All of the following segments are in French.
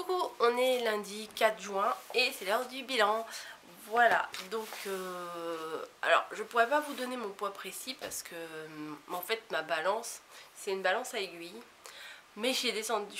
Coucou, on est lundi 4 juin et c'est l'heure du bilan. Voilà, donc alors je pourrais pas vous donner mon poids précis parce que en fait ma balance, c'est une balance à aiguille. Mais j'ai descendu,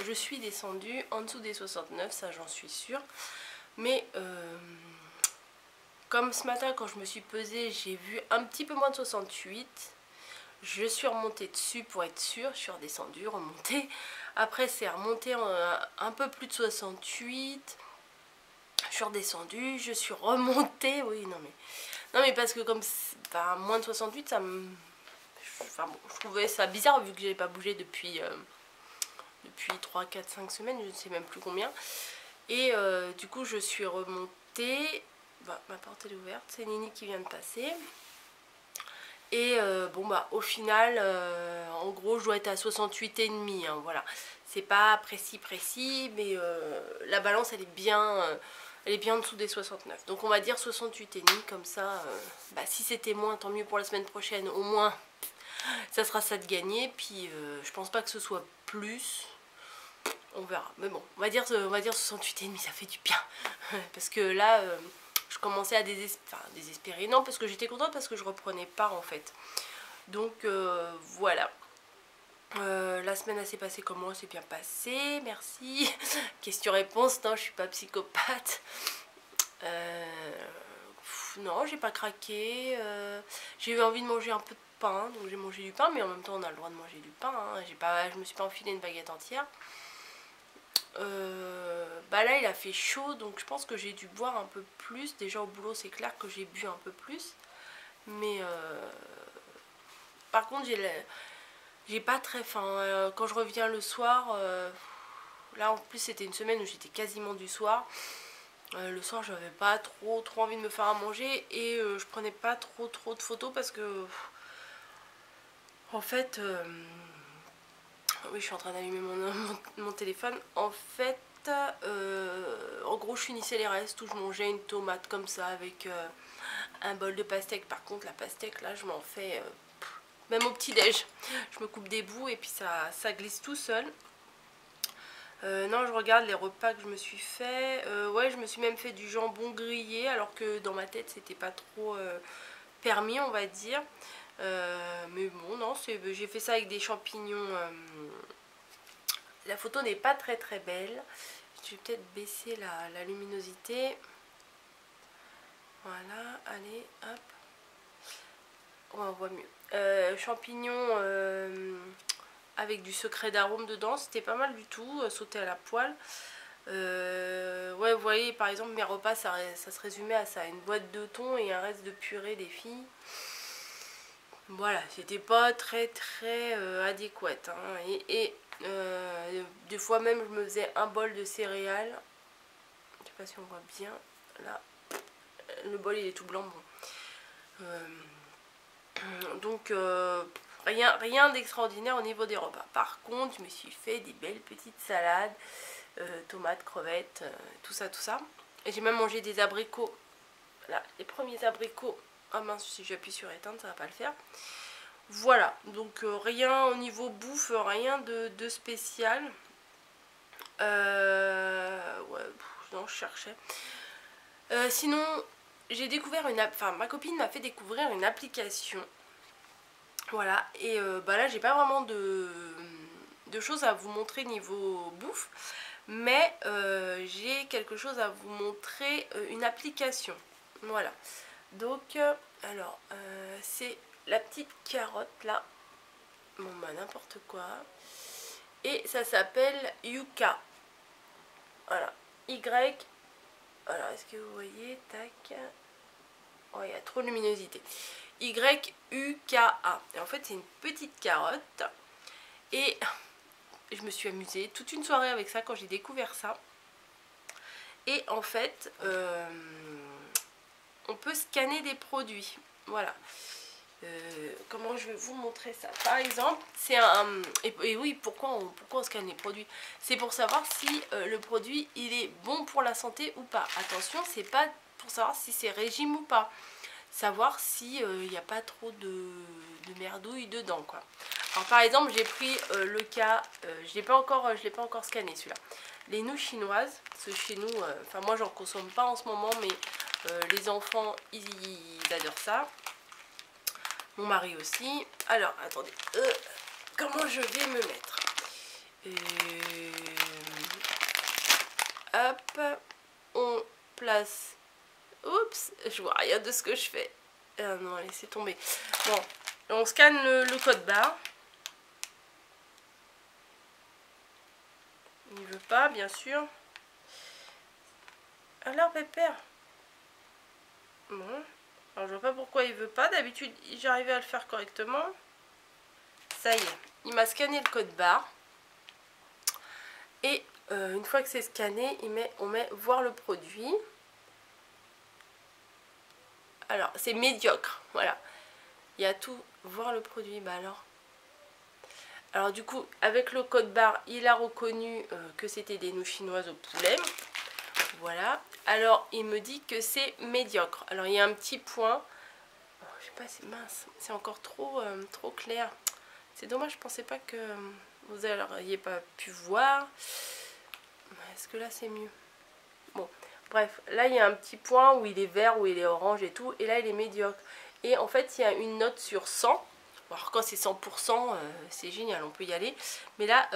je suis descendue en dessous des 69, ça j'en suis sûre. Mais comme ce matin quand je me suis pesée, j'ai vu un petit peu moins de 68. Je suis remontée dessus pour être sûre, je suis redescendue, remontée. Après c'est remonté un peu plus de 68. Je suis redescendue, je suis remontée. Oui, non mais parce que comme enfin, moins de 68, ça me... Enfin bon, je trouvais ça bizarre vu que j'avais pas bougé depuis 3, 4, 5 semaines, je ne sais même plus combien. Et du coup je suis remontée. Bah, ma porte est ouverte, c'est Nini qui vient de passer. Et bon bah au final en gros je dois être à 68,5 hein, voilà. C'est pas précis mais la balance elle est bien en dessous des 69. Donc on va dire 68,5 comme ça bah, si c'était moins tant mieux pour la semaine prochaine, au moins ça sera ça de gagner. Puis je pense pas que ce soit plus, on verra. Mais bon on va dire 68,5, ça fait du bien parce que là je commençais à désespérer. Non, parce que j'étais contente parce que je reprenais part en fait. Donc voilà. La semaine elle s'est passée comment? C'est bien passé, merci. Question-réponse, non, je suis pas psychopathe. Non, j'ai pas craqué. J'ai eu envie de manger un peu de pain, donc j'ai mangé du pain, mais en même temps on a le droit de manger du pain. Hein. Je me suis pas enfilé une baguette entière. Bah là il a fait chaud donc je pense que j'ai dû boire un peu plus. Déjà au boulot c'est clair que j'ai bu un peu plus. Mais par contre j'ai pas très faim. Quand je reviens le soir, là en plus c'était une semaine où j'étais quasiment du soir. Le soir j'avais pas trop envie de me faire à manger et je prenais pas trop de photos parce que en fait oui je suis en train d'allumer mon téléphone. En fait en gros je finissais les restes où je mangeais une tomate comme ça avec un bol de pastèque. Par contre la pastèque là je m'en fais même au petit déj. Je me coupe des bouts et puis ça glisse tout seul. Non je regarde les repas que je me suis fait. Ouais je me suis même fait du jambon grillé alors que dans ma tête c'était pas trop permis on va dire. Mais bon non j'ai fait ça avec des champignons. La photo n'est pas très belle. Je vais peut-être baisser la luminosité. Voilà, allez, hop. Ouais, on voit mieux. Champignons avec du secret d'arôme dedans, c'était pas mal du tout, sauté à la poêle. Ouais, vous voyez, par exemple, mes repas, ça se résumait à ça, une boîte de thon et un reste de purée des filles. Voilà, c'était pas très adéquate. Hein. Et des fois même, je me faisais un bol de céréales. Je sais pas si on voit bien, là. Le bol, il est tout blanc, bon. Donc rien d'extraordinaire au niveau des repas. Par contre je me suis fait des belles petites salades, tomates, crevettes, tout ça. Et j'ai même mangé des abricots. Là, les premiers abricots. Ah mince, si j'appuie sur éteindre ça va pas le faire. Voilà, donc rien au niveau bouffe, rien de spécial. Ouais, non, je cherchais. Sinon, j'ai découvert ma copine m'a fait découvrir une application. Voilà, et bah là j'ai pas vraiment de choses à vous montrer niveau bouffe, mais j'ai quelque chose à vous montrer, une application. Voilà, donc alors c'est la petite carotte là, bon bah n'importe quoi, et ça s'appelle Yuka. Voilà, Y, alors est-ce que vous voyez, tac, oh il y a trop de luminosité. Y-U-K-A. Et en fait c'est une petite carotte. Et je me suis amusée toute une soirée avec ça quand j'ai découvert ça. Et en fait on peut scanner des produits. Voilà. Comment je vais vous montrer ça? Par exemple, c'est un... Et oui, pourquoi on scanne les produits? C'est pour savoir si le produit il est bon pour la santé ou pas. Attention, c'est pas pour savoir si c'est régime ou pas. savoir si il n'y a pas trop de merdouille dedans quoi. Alors par exemple j'ai pris le cas, je l'ai pas encore scanné celui-là, les nouilles chinoises, parce que chez nous, enfin moi j'en consomme pas en ce moment, mais les enfants ils adorent ça, mon mari aussi. Alors attendez, comment je vais me mettre, hop, on place, oups, je vois rien de ce que je fais, non laissez tomber, bon, on scanne le code barre. Il veut pas, bien sûr. Alors, Pépère. Bon. Alors, je vois pas pourquoi il veut pas. D'habitude, j'arrivais à le faire correctement. Ça y est. Il m'a scanné le code barre. Et une fois que c'est scanné, on met voir le produit. Alors, c'est médiocre. Voilà. Il y a tout. Voir le produit. Bah alors du coup, avec le code barre, il a reconnu que c'était des nouilles chinoises au poulet. Voilà. Alors, il me dit que c'est médiocre. Alors, il y a un petit point. Oh, je sais pas, c'est mince. C'est encore trop clair. C'est dommage, je pensais pas que vous n'auriez pas pu voir. Est-ce que là, c'est mieux? Bon, bref. Là, il y a un petit point où il est vert, où il est orange et tout. Et là, il est médiocre. Et en fait, il y a une note sur 100. Alors quand c'est 100%, c'est génial, on peut y aller. Mais là,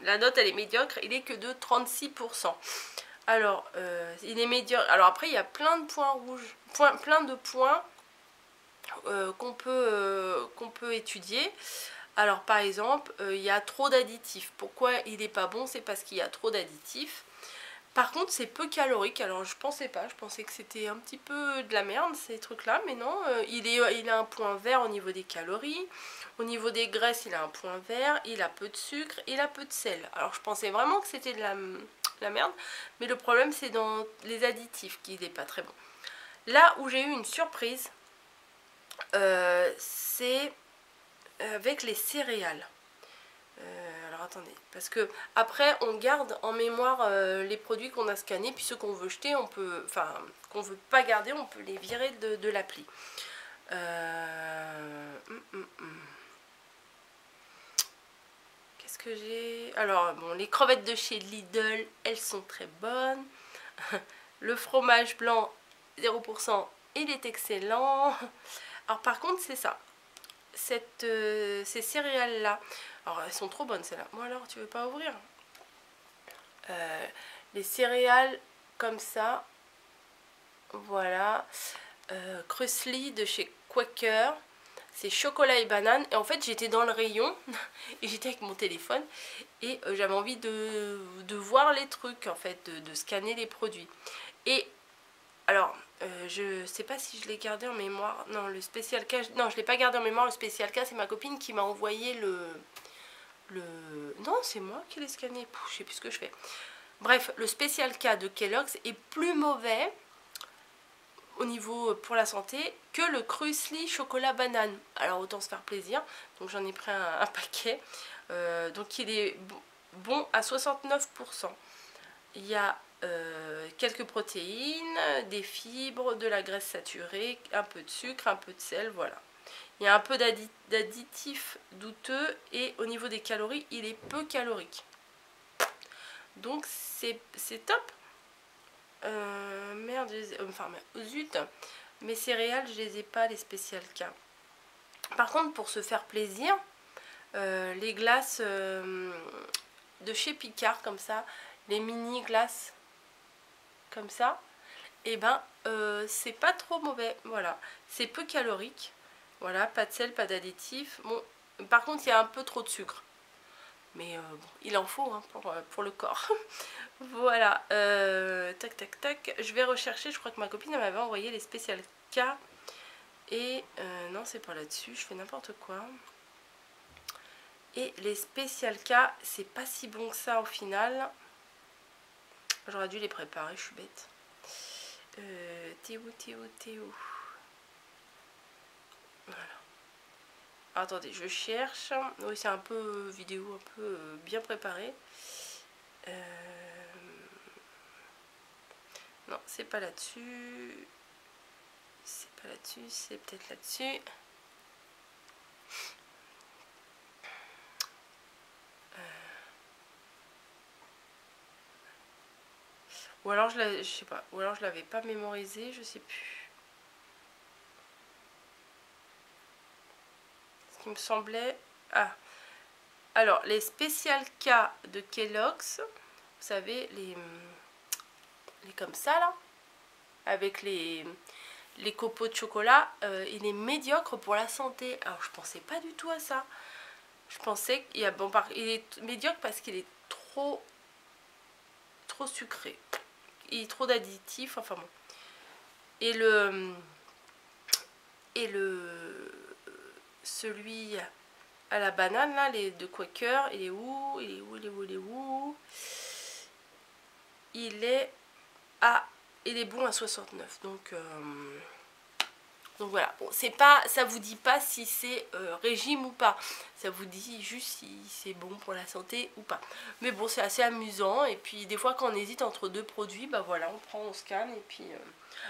la note, elle est médiocre, il est que de 36%. Alors, il est médiocre. Alors après, il y a plein de points rouges, plein de points qu'on peut étudier. Alors par exemple, il y a trop d'additifs. Pourquoi il n'est pas bon? C'est parce qu'il y a trop d'additifs. Par contre, c'est peu calorique. Alors je pensais pas, je pensais que c'était un petit peu de la merde ces trucs-là, mais non. Il a un point vert au niveau des calories. Au niveau des graisses, il a un point vert. Il a peu de sucre, il a peu de sel. Alors je pensais vraiment que c'était de la merde, mais le problème c'est dans les additifs qu'il n'est pas très bon. Là où j'ai eu une surprise, c'est avec les céréales. Alors attendez, parce que après on garde en mémoire les produits qu'on a scannés, puis ceux qu'on veut jeter, on peut, enfin qu'on veut pas garder, on peut les virer de l'appli. Qu'est-ce que j'ai? Alors bon, les crevettes de chez Lidl, elles sont très bonnes. Le fromage blanc 0%, il est excellent. Alors par contre c'est ça, ces céréales là, alors elles sont trop bonnes celles-là. Moi alors tu veux pas ouvrir les céréales comme ça, voilà, Krusli de chez Quaker, c'est chocolat et banane. Et en fait j'étais dans le rayon et j'étais avec mon téléphone et j'avais envie de voir les trucs en fait, de scanner les produits. Et alors je sais pas si je l'ai gardé en mémoire, non le spécial cas, non je l'ai pas gardé en mémoire. Le spécial cas c'est ma copine qui m'a envoyé non c'est moi qui l'ai scanné. Je sais plus ce que je fais. Bref, le spécial cas de Kellogg's est plus mauvais au niveau pour la santé que le Krusli chocolat banane. Alors autant se faire plaisir, donc j'en ai pris un paquet. Donc il est bon à 69%. Il y a quelques protéines, des fibres, de la graisse saturée, un peu de sucre, un peu de sel, voilà. Il y a un peu d'additifs douteux et au niveau des calories, il est peu calorique. Donc c'est top. Merde, enfin zut, mes céréales je les ai pas, les spécial cas. Par contre pour se faire plaisir, les glaces de chez Picard comme ça, les mini glaces comme ça, et ben c'est pas trop mauvais, voilà, c'est peu calorique, voilà, pas de sel, pas d'additif. Bon, par contre il y a un peu trop de sucre, mais bon, il en faut hein, pour le corps. Voilà, tac tac tac, je vais rechercher, je crois que ma copine elle m'avait envoyé les spécial cas, et non c'est pas là-dessus, je fais n'importe quoi. Et les spécial cas, c'est pas si bon que ça au final. J'aurais dû les préparer, je suis bête. T'es où? Voilà. Attendez, je cherche. Oui, c'est un peu vidéo, un peu bien préparé. Non, c'est pas là-dessus. C'est pas là-dessus, c'est peut-être là-dessus. Ou alors je sais pas, ou alors je l'avais pas mémorisé, je sais plus. Ce qui me semblait... Ah, alors les spécial cas de Kellogg's, vous savez, les comme ça là, avec les copeaux de chocolat, il est médiocre pour la santé. Alors je pensais pas du tout à ça. Je pensais qu'il y a il est médiocre parce qu'il est trop sucré. Il y a trop d'additifs, enfin bon. Et celui à la banane là, les de Quaker, il est où? Il est où? Il est où? Il est où? Il est bon à 69. Donc voilà, bon, c'est pas, ça vous dit pas si c'est régime ou pas, ça vous dit juste si c'est bon pour la santé ou pas. Mais bon, c'est assez amusant. Et puis des fois quand on hésite entre deux produits, bah voilà, on prend, on scanne et puis...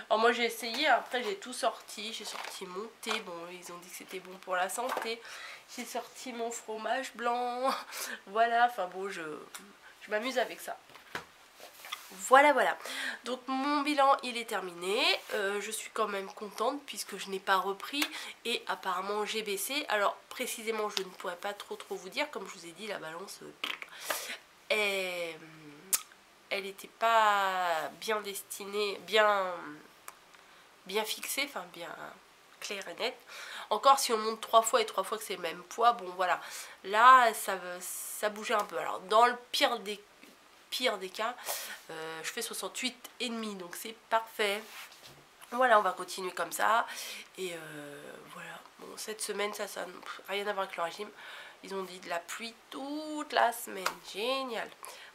Alors moi j'ai essayé, après j'ai tout sorti, j'ai sorti mon thé, bon ils ont dit que c'était bon pour la santé, j'ai sorti mon fromage blanc, voilà, enfin bon je m'amuse avec ça. Voilà, voilà. Donc mon bilan il est terminé. Je suis quand même contente puisque je n'ai pas repris et apparemment j'ai baissé. Alors précisément je ne pourrais pas trop vous dire. Comme je vous ai dit, la balance elle n'était pas bien destinée, bien fixée, enfin bien claire et nette. Encore si on monte 3 fois et 3 fois que c'est le même poids, bon voilà. Là ça bougeait un peu. Alors dans le pire des cas, je fais 68,5, donc c'est parfait. Voilà, on va continuer comme ça. Et voilà, bon, cette semaine ça n'a rien à voir avec le régime. Ils ont dit de la pluie toute la semaine, génial.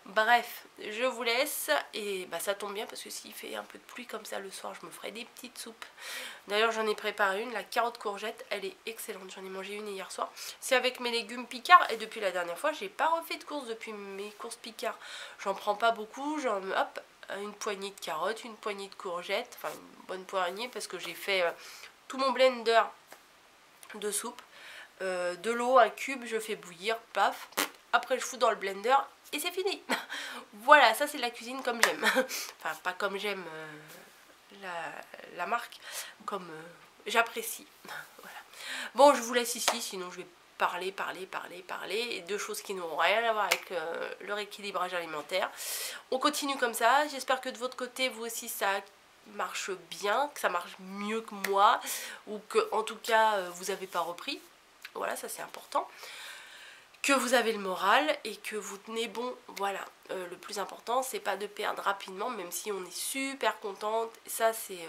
Bref, je vous laisse. Et bah ça tombe bien parce que s'il fait un peu de pluie comme ça le soir, je me ferai des petites soupes. D'ailleurs j'en ai préparé une, la carotte courgette, elle est excellente. J'en ai mangé une hier soir. C'est avec mes légumes Picard. Et depuis la dernière fois, j'ai pas refait de courses depuis mes courses Picard. J'en prends pas beaucoup, hop, une poignée de carottes, une poignée de courgettes, enfin une bonne poignée parce que j'ai fait tout mon blender de soupe. De l'eau, un cube, je fais bouillir, paf, après je fous dans le blender et c'est fini. Voilà, ça c'est de la cuisine comme j'aime. Enfin pas comme j'aime la marque, comme j'apprécie. Voilà. Bon, je vous laisse ici, sinon je vais parler et de choses qui n'ont rien à voir avec le rééquilibrage alimentaire. On continue comme ça. J'espère que de votre côté vous aussi ça marche bien, que ça marche mieux que moi, ou que en tout cas vous n'avez pas repris. Voilà, ça c'est important. Que vous avez le moral et que vous tenez bon. Voilà, le plus important c'est pas de perdre rapidement, même si on est super contente. Ça c'est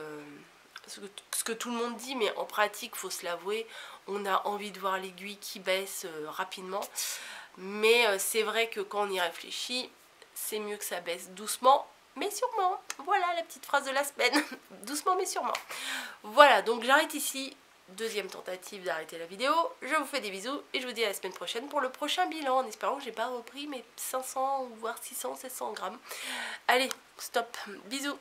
ce que tout le monde dit, mais en pratique faut se l'avouer, on a envie de voir l'aiguille qui baisse rapidement. Mais c'est vrai que quand on y réfléchit, c'est mieux que ça baisse doucement mais sûrement. Voilà la petite phrase de la semaine. Doucement mais sûrement. Voilà, donc j'arrête ici. Deuxième tentative d'arrêter la vidéo. Je vous fais des bisous et je vous dis à la semaine prochaine pour le prochain bilan, en espérant que j'ai pas repris mes 500 voire 600, 700 grammes. Allez, stop, bisous.